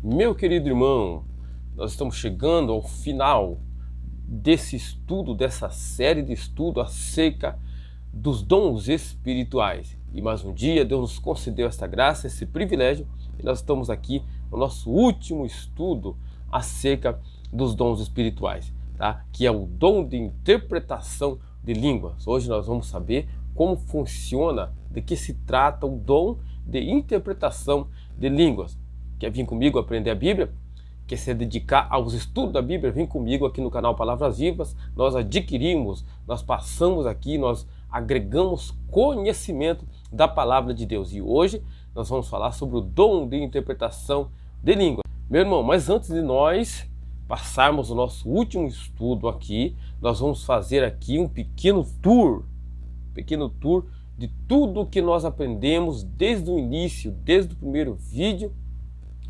Meu querido irmão, nós estamos chegando ao final desse estudo, dessa série de estudo acerca dos dons espirituais. E mais um dia Deus nos concedeu esta graça, esse privilégio, e nós estamos aqui no nosso último estudo acerca dos dons espirituais, tá? Que é o dom de interpretação de línguas. Hoje nós vamos saber como funciona, de que se trata o dom de interpretação de línguas. Quer vir comigo aprender a Bíblia? Quer se dedicar aos estudos da Bíblia? Vem comigo aqui no canal Palavras Vivas. Nós adquirimos, nós passamos aqui, nós agregamos conhecimento da Palavra de Deus. E hoje nós vamos falar sobre o dom de interpretação de línguas. Meu irmão, mas antes de nós passarmos o nosso último estudo aqui, nós vamos fazer aqui um pequeno tour de tudo que nós aprendemos desde o início, desde o primeiro vídeo.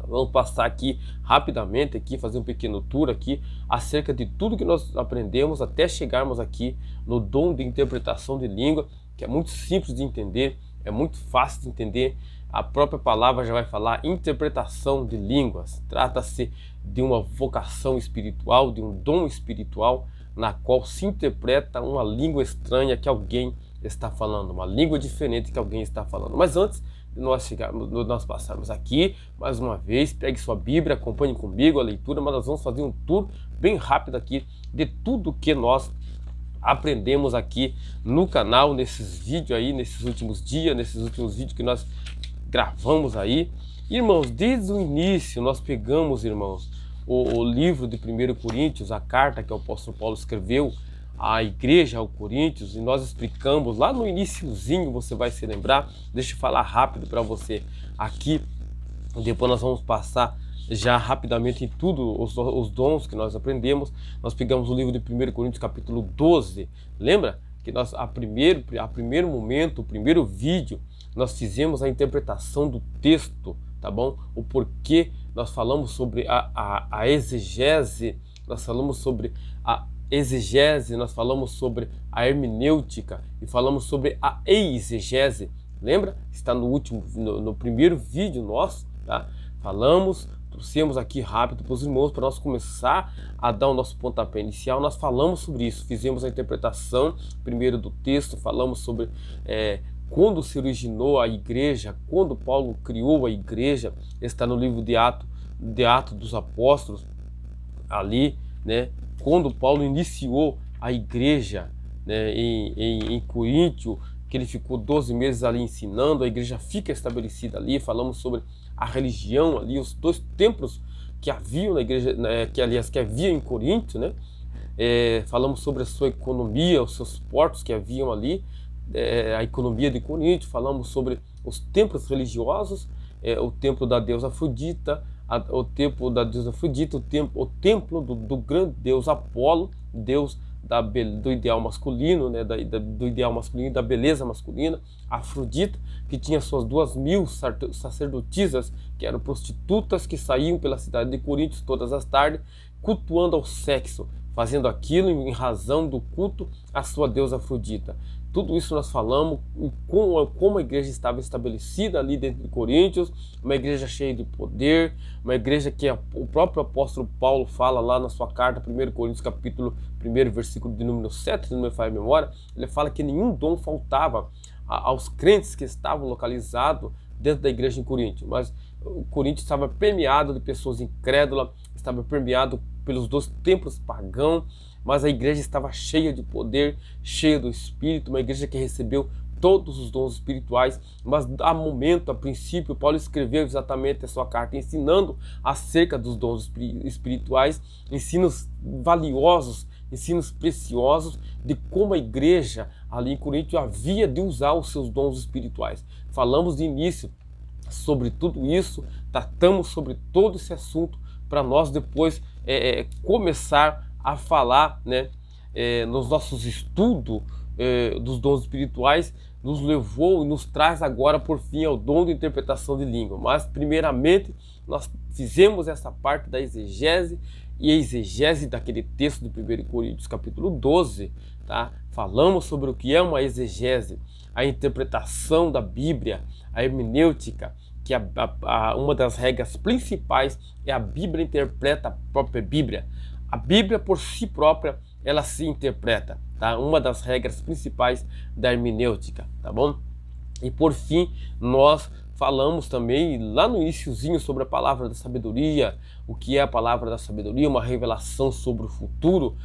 Vamos passar aqui rapidamente, aqui, fazer um pequeno tour aqui acerca de tudo que nós aprendemos até chegarmos aqui no dom de interpretação de língua, que é muito simples de entender, é muito fácil de entender. A própria palavra já vai falar interpretação de línguas. Trata-se de uma vocação espiritual, de um dom espiritual, na qual se interpreta uma língua estranha que alguém está falando, uma língua diferente que alguém está falando. Mas antes de nós passarmos aqui, mais uma vez, pegue sua Bíblia, acompanhe comigo a leitura, mas nós vamos fazer um tour bem rápido aqui de tudo que nós aprendemos aqui no canal, nesses vídeos aí, nesses últimos dias, nesses últimos vídeos que nós gravamos aí. Irmãos, desde o início nós pegamos, irmãos, o livro de 1 Coríntios, a carta que o apóstolo Paulo escreveu à igreja, ao Coríntios, e nós explicamos lá no iniciozinho, você vai se lembrar. Deixa eu falar rápido para você aqui, depois nós vamos passar já rapidamente em tudo os dons que nós aprendemos. Nós pegamos o livro de 1 Coríntios capítulo 12, lembra? Que nós, a primeiro momento, o primeiro vídeo, nós fizemos a interpretação do texto, tá bom? O porquê nós falamos sobre a exegese, nós falamos sobre a exegese, nós falamos sobre a hermenêutica e falamos sobre a exegese. Lembra? Está no primeiro vídeo nosso, tá? Trouxemos aqui rápido para os irmãos, para nós começar a dar o nosso pontapé inicial. Nós falamos sobre isso, fizemos a interpretação primeiro do texto, falamos sobre quando se originou a igreja, quando Paulo criou a igreja. Está no livro de Atos dos Apóstolos, ali, né? Quando Paulo iniciou a igreja, né, em Coríntio, que ele ficou 12 meses ali ensinando, a igreja fica estabelecida ali. Falamos sobre a religião ali, os dois templos que haviam na igreja, né, que havia em Coríntio, né? Falamos sobre a sua economia, os seus portos que haviam ali, a economia de Coríntio. Falamos sobre os templos religiosos, o templo da deusa Afrodita, o templo da deusa Afrodita, o templo do grande deus Apolo, deus do ideal masculino, né, do ideal masculino, da beleza masculina. Afrodita, que tinha suas 2.000 sacerdotisas, que eram prostitutas, que saíam pela cidade de Coríntio todas as tardes, cultuando ao sexo, fazendo aquilo em razão do culto à sua deusa Afrodita. Tudo isso nós falamos, como a igreja estava estabelecida ali dentro de Coríntios, uma igreja cheia de poder, uma igreja que o próprio apóstolo Paulo fala lá na sua carta, 1 Coríntios capítulo 1, versículo de número 7, se não me falha a memória. Ele fala que nenhum dom faltava aos crentes que estavam localizados dentro da igreja em Coríntio, mas o Coríntio estava permeado de pessoas incrédulas, estava permeado pelos dois templos pagãos, mas a igreja estava cheia de poder, cheia do Espírito, uma igreja que recebeu todos os dons espirituais. Mas a princípio, Paulo escreveu exatamente a sua carta ensinando acerca dos dons espirituais, ensinos valiosos, ensinos preciosos de como a igreja ali em Coríntio havia de usar os seus dons espirituais. Falamos de início sobre tudo isso, tratamos sobre todo esse assunto para nós depois começar a falar, né, nos nossos estudos dos dons espirituais. Nos levou e nos traz agora por fim ao dom de interpretação de língua. Mas primeiramente nós fizemos essa parte da exegese e a exegese daquele texto de 1 Coríntios capítulo 12, tá? Falamos sobre o que é uma exegese, a interpretação da Bíblia, a hermenêutica, porque uma das regras principais é a Bíblia interpreta a própria Bíblia. A Bíblia por si própria, ela se interpreta, tá? Uma das regras principais da hermenêutica, tá bom? E por fim, nós falamos também lá no iniciozinho sobre a palavra da sabedoria, o que é a palavra da sabedoria, uma revelação sobre o futuro,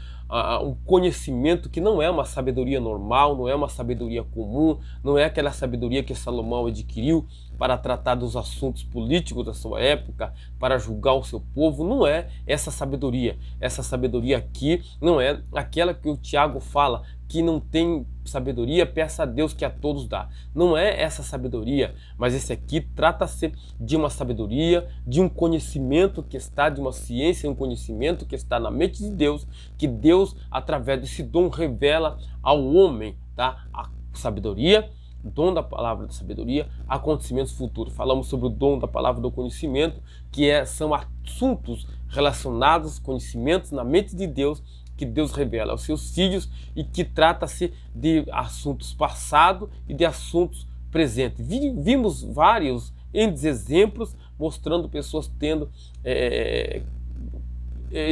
um conhecimento que não é uma sabedoria normal, não é uma sabedoria comum, não é aquela sabedoria que Salomão adquiriu para tratar dos assuntos políticos da sua época, para julgar o seu povo. Não é essa sabedoria. Essa sabedoria aqui não é aquela que o Tiago fala, que não tem sabedoria, peça a Deus que a todos dá. Não é essa sabedoria, mas esse aqui trata-se de uma sabedoria, de um conhecimento que está, de uma ciência, um conhecimento que está na mente de Deus, que Deus, através desse dom, revela ao homem, tá? A sabedoria, o dom da palavra da sabedoria, acontecimentos futuros. Falamos sobre o dom da palavra do conhecimento, que são assuntos relacionados, conhecimentos na mente de Deus, que Deus revela aos seus filhos e que trata-se de assuntos passados e de assuntos presentes. Vimos vários exemplos mostrando pessoas tendo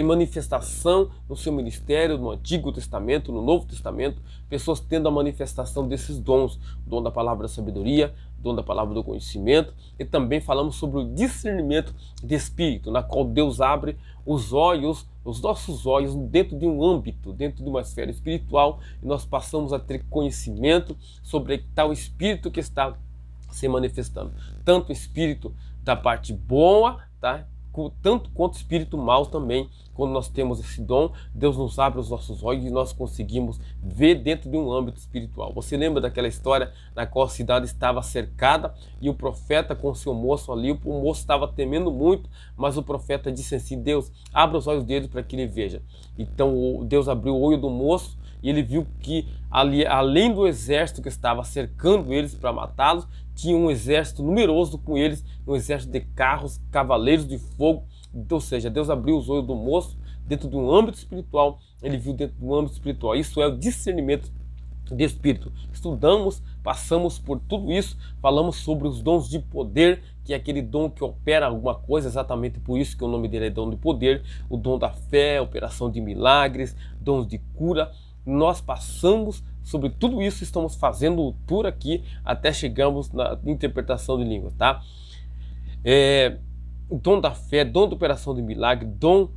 manifestação no seu ministério, no Antigo Testamento, no Novo Testamento, pessoas tendo a manifestação desses dons, dom da palavra da sabedoria, dom da palavra do conhecimento, e também falamos sobre o discernimento de espírito, na qual Deus abre os olhos, os nossos olhos dentro de um âmbito, dentro de uma esfera espiritual, e nós passamos a ter conhecimento sobre tal espírito que está se manifestando, tanto o espírito da parte boa, tá? Tanto quanto espírito mal também. Quando nós temos esse dom, Deus nos abre os nossos olhos e nós conseguimos ver dentro de um âmbito espiritual. Você lembra daquela história na qual a cidade estava cercada e o profeta com seu moço ali, o moço estava temendo muito, mas o profeta disse assim: Deus, abra os olhos dele para que ele veja. Então Deus abriu o olho do moço e ele viu que ali, além do exército que estava cercando eles para matá-los, tinha um exército numeroso com eles, um exército de carros, cavaleiros de fogo. Ou seja, Deus abriu os olhos do moço dentro de um âmbito espiritual, ele viu dentro do âmbito espiritual. Isso é o discernimento de espírito. Estudamos, passamos por tudo isso, falamos sobre os dons de poder, que é aquele dom que opera alguma coisa, exatamente por isso que o nome dele é dom de poder, o dom da fé, operação de milagres, dons de cura. Nós passamos sobre tudo isso, estamos fazendo o tour aqui até chegamos na interpretação de línguas, tá? O dom da fé, dom de operação de milagre, dom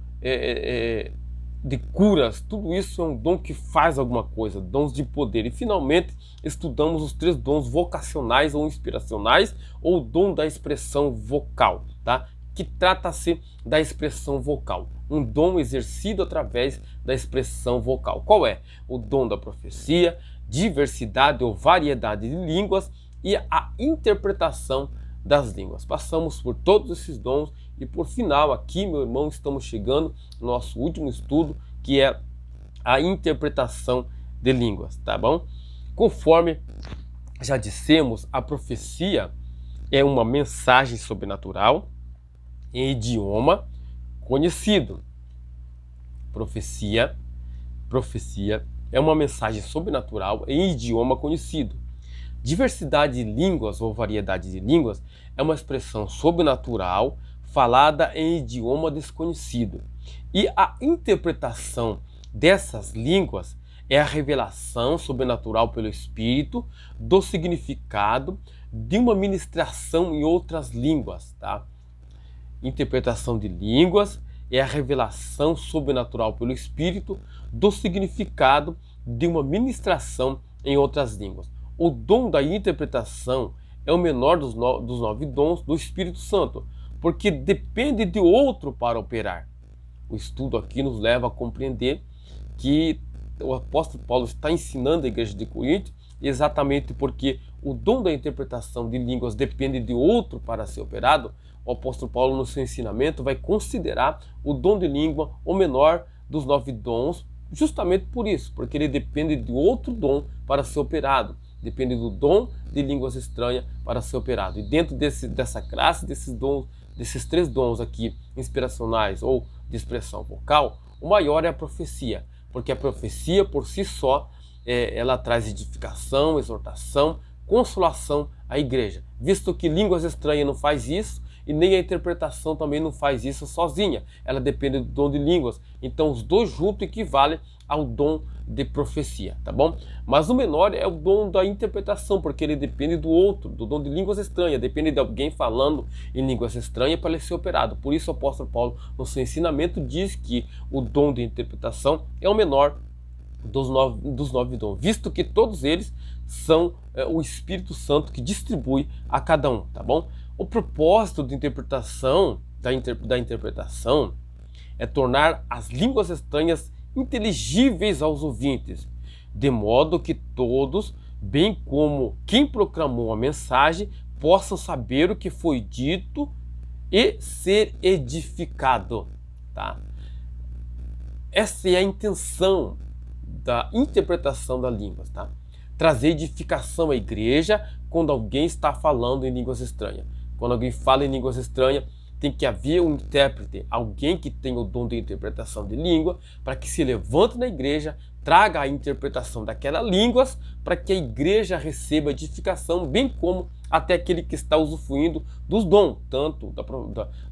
de curas, tudo isso é um dom que faz alguma coisa, dons de poder. E finalmente estudamos os 3 dons vocacionais ou inspiracionais, ou o dom da expressão vocal, tá? Que trata-se da expressão vocal, um dom exercido através da expressão vocal. Qual é? O dom da profecia, diversidade ou variedade de línguas e a interpretação das línguas. Passamos por todos esses dons e por final aqui, meu irmão, estamos chegando no nosso último estudo, que é a interpretação de línguas, tá bom? Conforme já dissemos, a profecia é uma mensagem sobrenatural em idioma conhecido. Profecia é uma mensagem sobrenatural em idioma conhecido. Diversidade de línguas ou variedade de línguas é uma expressão sobrenatural falada em idioma desconhecido. E a interpretação dessas línguas é a revelação sobrenatural pelo Espírito do significado de uma ministração em outras línguas, tá? Interpretação de línguas é a revelação sobrenatural pelo Espírito do significado de uma ministração em outras línguas. O dom da interpretação é o menor dos 9 dons do Espírito Santo, porque depende de outro para operar. O estudo aqui nos leva a compreender que o apóstolo Paulo está ensinando a igreja de Corinto exatamente porque o dom da interpretação de línguas depende de outro para ser operado. O apóstolo Paulo, no seu ensinamento, vai considerar o dom de língua o menor dos 9 dons, justamente por isso, porque ele depende de outro dom para ser operado. Depende do dom de línguas estranhas para ser operado. E dentro dessa classe, desses dons, desses 3 dons aqui, inspiracionais ou de expressão vocal, o maior é a profecia, porque a profecia por si só, ela traz edificação, exortação, consolação à igreja, visto que línguas estranhas não faz isso e nem a interpretação também não faz isso sozinha, ela depende do dom de línguas, então os dois juntos equivalem ao dom de profecia, tá bom? Mas o menor é o dom da interpretação, porque ele depende do outro, do dom de línguas estranhas, depende de alguém falando em línguas estranhas para ele ser operado. Por isso o apóstolo Paulo, no seu ensinamento, diz que o dom de interpretação é o menor dos nove dons, visto que todos eles são o Espírito Santo que distribui a cada um, tá bom? O propósito de interpretação, da interpretação é tornar as línguas estranhas inteligíveis aos ouvintes, de modo que todos, bem como quem proclamou a mensagem, possam saber o que foi dito e ser edificado, tá? Essa é a intenção da interpretação das línguas, tá? Trazer edificação à igreja quando alguém está falando em línguas estranhas. Quando alguém fala em línguas estranhas, tem que haver um intérprete, alguém que tenha o dom de interpretação de língua, para que se levante na igreja, traga a interpretação daquelas línguas, para que a igreja receba edificação, bem como até aquele que está usufruindo dos dons, tanto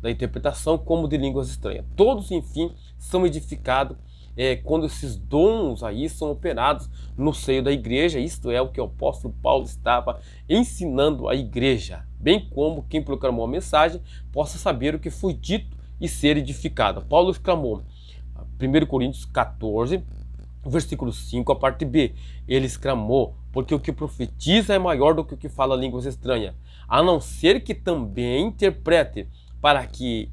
da interpretação como de línguas estranhas. Todos, enfim, são edificados quando esses dons aí são operados no seio da igreja. Isto é o que o apóstolo Paulo estava ensinando à igreja, bem como quem proclamou a mensagem possa saber o que foi dito e ser edificado. Paulo exclamou, 1 Coríntios 14, versículo 5, a parte B, ele exclamou, porque o que profetiza é maior do que o que fala línguas estranhas, a não ser que também interprete, para que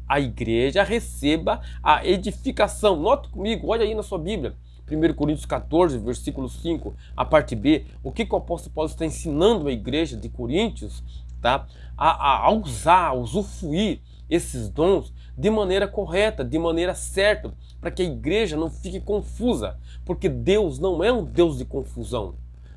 a igreja receba a edificação. Note comigo, olha aí na sua Bíblia, 1 Coríntios 14, versículo 5, a parte B, o que o apóstolo Paulo está ensinando à igreja de Coríntios, tá? a usar, a usufruir esses dons de maneira correta, de maneira certa, para que a igreja não fique confusa, porque Deus não é um Deus de confusão.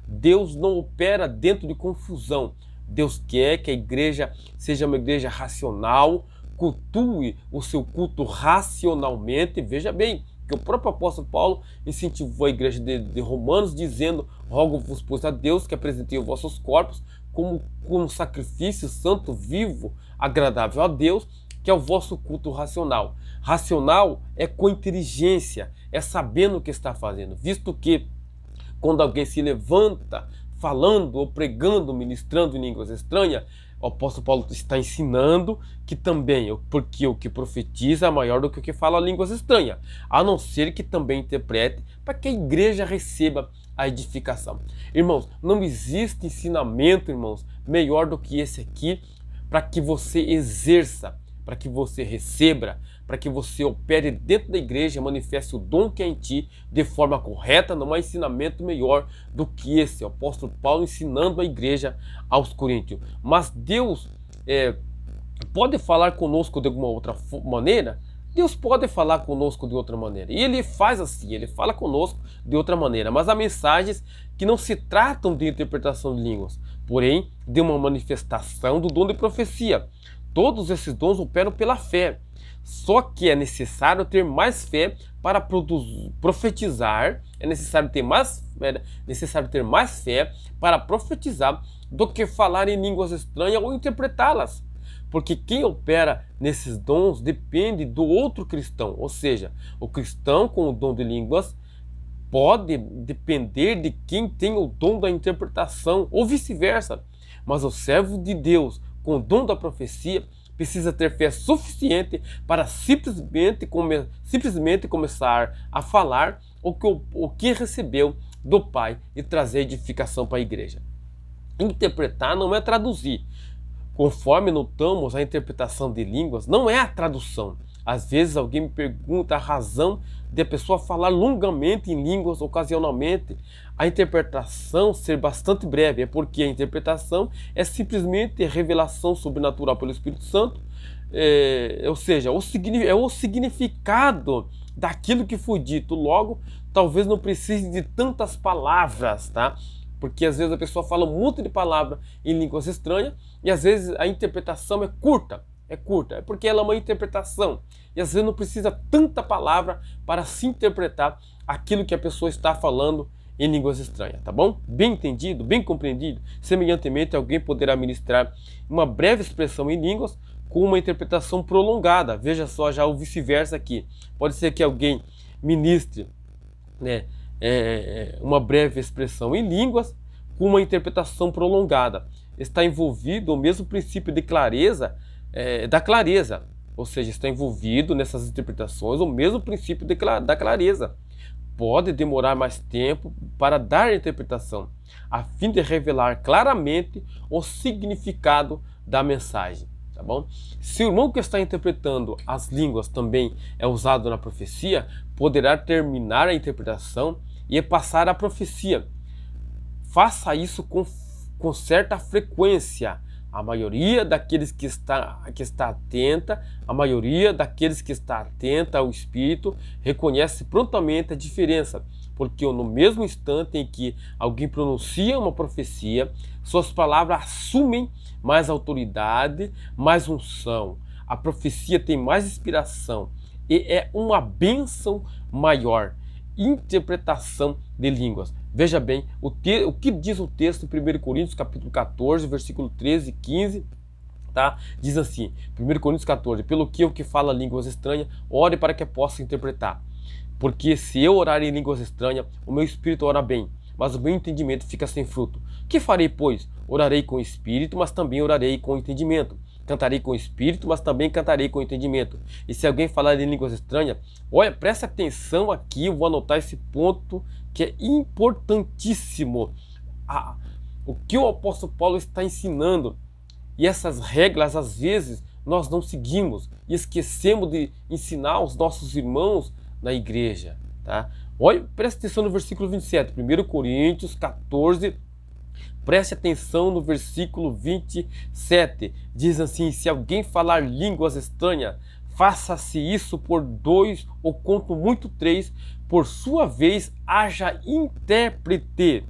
Deus não opera dentro de confusão. Deus quer que a igreja seja uma igreja racional, cultue o seu culto racionalmente. Veja bem, que o próprio apóstolo Paulo incentivou a igreja de Romanos, dizendo, rogo-vos, pois, a Deus, que apresentei os vossos corpos como um sacrifício santo, vivo, agradável a Deus, que é o vosso culto racional. Racional é com inteligência, é sabendo o que está fazendo, visto que quando alguém se levanta falando ou pregando, ministrando em línguas estranhas, o apóstolo Paulo está ensinando que também, porque o que profetiza é maior do que o que fala línguas estranhas, a não ser que também interprete, para que a igreja receba a edificação. Irmãos, não existe ensinamento, irmãos, melhor do que esse aqui, para que você exerça, para que você receba, para que você opere dentro da igreja, manifeste o dom que é em ti de forma correta. Não há ensinamento melhor do que esse, o apóstolo Paulo ensinando a igreja aos coríntios. Mas Deus pode falar conosco de alguma outra maneira? Deus pode falar conosco de outra maneira. E Ele faz assim, Ele fala conosco de outra maneira. Mas há mensagens que não se tratam de interpretação de línguas, porém de uma manifestação do dom de profecia. Todos esses dons operam pela fé. Só que é necessário ter mais fé para profetizar. É necessário ter mais fé para profetizar do que falar em línguas estranhas ou interpretá-las. Porque quem opera nesses dons depende do outro cristão. Ou seja, o cristão com o dom de línguas pode depender de quem tem o dom da interpretação, ou vice-versa. Mas o servo de Deus com o dom da profecia precisa ter fé suficiente para simplesmente começar a falar o que recebeu do Pai e trazer edificação para a igreja. Interpretar não é traduzir. Conforme notamos, a interpretação de línguas não é a tradução. Às vezes alguém me pergunta a razão de a pessoa falar longamente em línguas ocasionalmente. A interpretação ser bastante breve é porque a interpretação é simplesmente revelação sobrenatural pelo Espírito Santo, ou seja, é o significado daquilo que foi dito. Logo, talvez não precise de tantas palavras, tá? Porque às vezes a pessoa fala um monte de palavras em línguas estranhas e às vezes a interpretação é curta, é porque ela é uma interpretação. E às vezes não precisa tanta palavra para se interpretar aquilo que a pessoa está falando em línguas estranhas, tá bom? Bem entendido, bem compreendido? Semelhantemente, alguém poderá ministrar uma breve expressão em línguas com uma interpretação prolongada. Veja só, já o vice-versa aqui. Pode ser que alguém ministre, né, uma breve expressão em línguas com uma interpretação prolongada. Está envolvido o mesmo princípio de clareza, da clareza, ou seja, está envolvido nessas interpretações o mesmo princípio da clareza. Pode demorar mais tempo para dar a interpretação, a fim de revelar claramente o significado da mensagem. Tá bom? Se o irmão que está interpretando as línguas também é usado na profecia, poderá terminar a interpretação e passar a profecia. Faça isso com certa frequência. A maioria daqueles que está atenta, a maioria daqueles que está atenta ao Espírito reconhece prontamente a diferença, porque no mesmo instante em que alguém pronuncia uma profecia, suas palavras assumem mais autoridade, mais unção. A profecia tem mais inspiração e é uma bênção maior. Interpretação de línguas. Veja bem, o que diz o texto em 1 Coríntios capítulo 14, versículo 13 e 15, tá? Diz assim, 1 Coríntios 14, pelo que o que fala línguas estranhas, ore para que possa interpretar. Porque se eu orar em línguas estranhas, o meu espírito ora bem, mas o meu entendimento fica sem fruto. Que farei, pois? Orarei com o espírito, mas também orarei com o entendimento. Cantarei com o espírito, mas também cantarei com o entendimento. E se alguém falar em línguas estranhas, olha, presta atenção aqui, eu vou anotar esse ponto que é importantíssimo. O que o apóstolo Paulo está ensinando, e essas regras às vezes nós não seguimos e esquecemos de ensinar aos nossos irmãos na igreja, tá? Olha, presta atenção no versículo 27, 1 Coríntios 14, preste atenção no versículo 27, diz assim, se alguém falar línguas estranhas, faça-se isso por 2 ou quanto muito 3, por sua vez haja intérprete.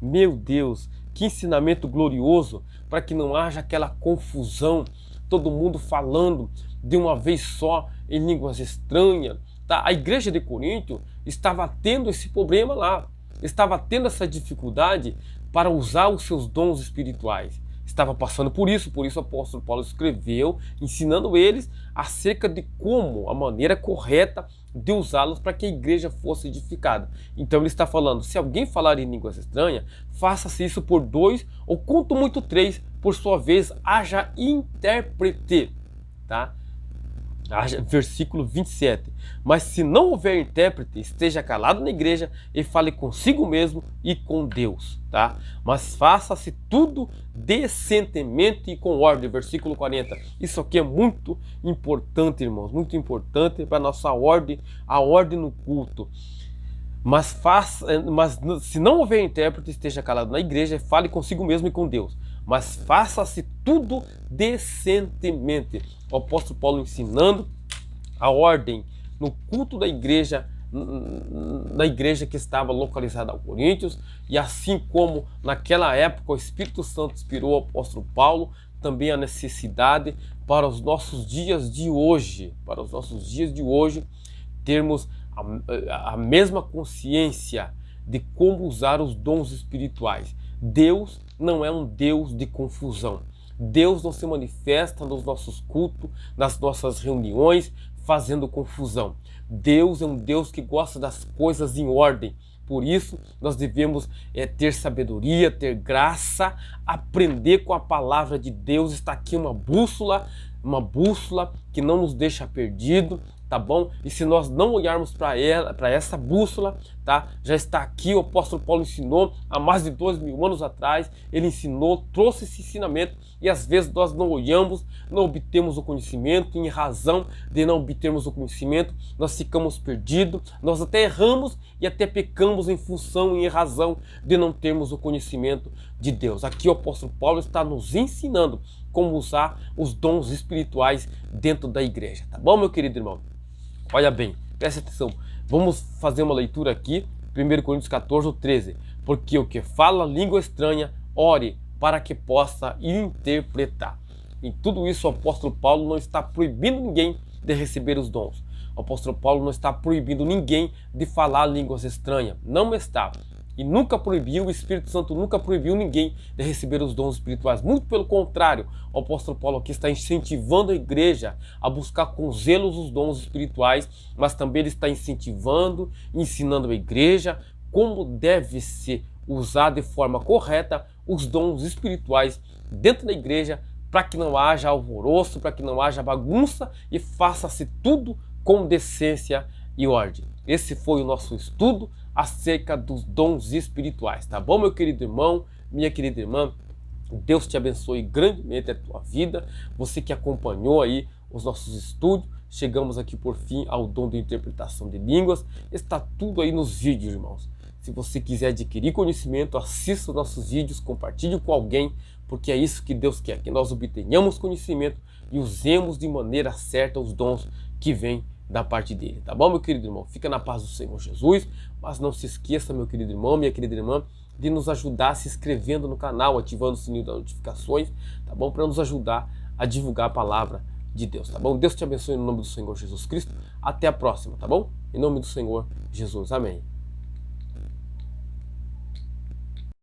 Meu Deus, que ensinamento glorioso, para que não haja aquela confusão, todo mundo falando de uma vez só em línguas estranhas. Tá? A igreja de Corinto estava tendo esse problema lá, estava tendo essa dificuldade para usar os seus dons espirituais. Estava passando por isso o apóstolo Paulo escreveu, ensinando eles acerca de como, a maneira correta de usá-los para que a igreja fosse edificada. Então ele está falando, se alguém falar em línguas estranhas, faça-se isso por 2 ou quanto muito 3, por sua vez haja intérprete. Tá? Versículo 27, mas se não houver intérprete, esteja calado na igreja e fale consigo mesmo e com Deus, tá? Mas faça-se tudo decentemente e com ordem, versículo 40, isso aqui é muito importante, irmãos, muito importante para a nossa ordem, a ordem no culto. Mas se não houver intérprete, esteja calado na igreja e fale consigo mesmo e com Deus. Mas faça-se tudo decentemente. O apóstolo Paulo ensinando a ordem no culto da igreja, na igreja que estava localizada em Coríntios, e assim como naquela época o Espírito Santo inspirou o apóstolo Paulo, também a necessidade para os nossos dias de hoje, termos a mesma consciência de como usar os dons espirituais. Deus não é um Deus de confusão. Deus não se manifesta nos nossos cultos, nas nossas reuniões, fazendo confusão. Deus é um Deus que gosta das coisas em ordem. Por isso, nós devemos ter sabedoria, ter graça, aprender com a palavra de Deus. Está aqui uma bússola que não nos deixa perdido, tá bom? E se nós não olharmos para essa bússola, tá? Já está aqui, o apóstolo Paulo ensinou há mais de 2000 anos atrás, ele ensinou, trouxe esse ensinamento, e às vezes nós não olhamos, não obtemos o conhecimento, e em razão de não obtermos o conhecimento, nós ficamos perdidos, nós até erramos e até pecamos em função e em razão de não termos o conhecimento de Deus. Aqui o apóstolo Paulo está nos ensinando como usar os dons espirituais dentro da igreja, tá bom, meu querido irmão? Olha bem, preste atenção, vamos fazer uma leitura aqui, 1 Coríntios 14, 13, porque o que fala língua estranha, ore para que possa interpretar. Em tudo isso o apóstolo Paulo não está proibindo ninguém de receber os dons. O apóstolo Paulo não está proibindo ninguém de falar línguas estranhas, não está. e nunca proibiu, o Espírito Santo nunca proibiu ninguém de receber os dons espirituais. Muito pelo contrário, o apóstolo Paulo aqui está incentivando a igreja a buscar com zelo os dons espirituais, mas também ele está incentivando, ensinando a igreja como deve ser usar de forma correta os dons espirituais dentro da igreja, para que não haja alvoroço, para que não haja bagunça e faça-se tudo com decência e ordem. Esse foi o nosso estudo acerca dos dons espirituais, tá bom, meu querido irmão, minha querida irmã? Deus te abençoe grandemente a tua vida. Você que acompanhou aí os nossos estudos, chegamos aqui por fim ao dom de interpretação de línguas. Está tudo aí nos vídeos, irmãos. Se você quiser adquirir conhecimento, assista os nossos vídeos, compartilhe com alguém, porque é isso que Deus quer, que nós obtenhamos conhecimento e usemos de maneira certa os dons que vêm da parte dele, tá bom, meu querido irmão? Fica na paz do Senhor Jesus, mas não se esqueça, meu querido irmão, minha querida irmã, de nos ajudar se inscrevendo no canal, ativando o sininho das notificações, tá bom? Para nos ajudar a divulgar a palavra de Deus, tá bom? Deus te abençoe no nome do Senhor Jesus Cristo. Até a próxima, tá bom? Em nome do Senhor Jesus. Amém.